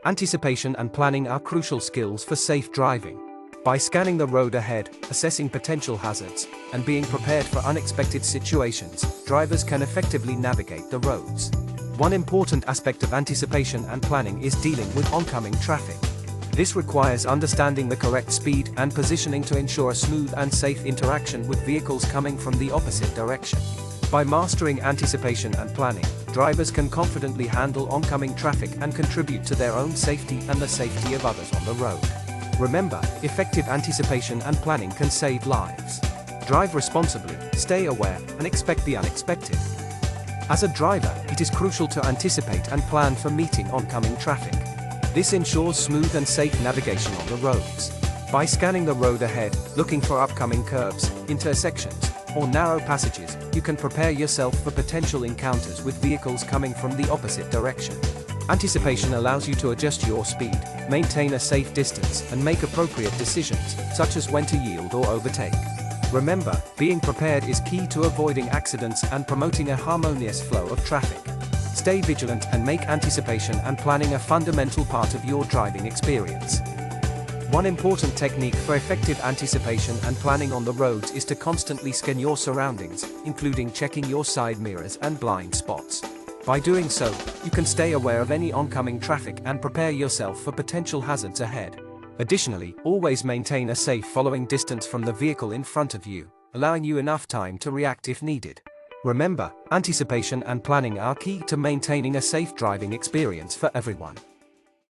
Anticipation and planning are crucial skills for safe driving. By scanning the road ahead, assessing potential hazards, and being prepared for unexpected situations, drivers can effectively navigate the roads. One important aspect of anticipation and planning is dealing with oncoming traffic. This requires understanding the correct speed and positioning to ensure a smooth and safe interaction with vehicles coming from the opposite direction. By mastering anticipation and planning, drivers can confidently handle oncoming traffic and contribute to their own safety and the safety of others on the road. Remember, effective anticipation and planning can save lives. Drive responsibly, stay aware, and expect the unexpected. As a driver, it is crucial to anticipate and plan for meeting oncoming traffic. This ensures smooth and safe navigation on the roads. By scanning the road ahead, looking for upcoming curbs, intersections, or narrow passages, you can prepare yourself for potential encounters with vehicles coming from the opposite direction. Anticipation allows you to adjust your speed, maintain a safe distance, and make appropriate decisions, such as when to yield or overtake. Remember, being prepared is key to avoiding accidents and promoting a harmonious flow of traffic. Stay vigilant and make anticipation and planning a fundamental part of your driving experience. One important technique for effective anticipation and planning on the roads is to constantly scan your surroundings, including checking your side mirrors and blind spots. By doing so, you can stay aware of any oncoming traffic and prepare yourself for potential hazards ahead. Additionally, always maintain a safe following distance from the vehicle in front of you, allowing you enough time to react if needed. Remember, anticipation and planning are key to maintaining a safe driving experience for everyone.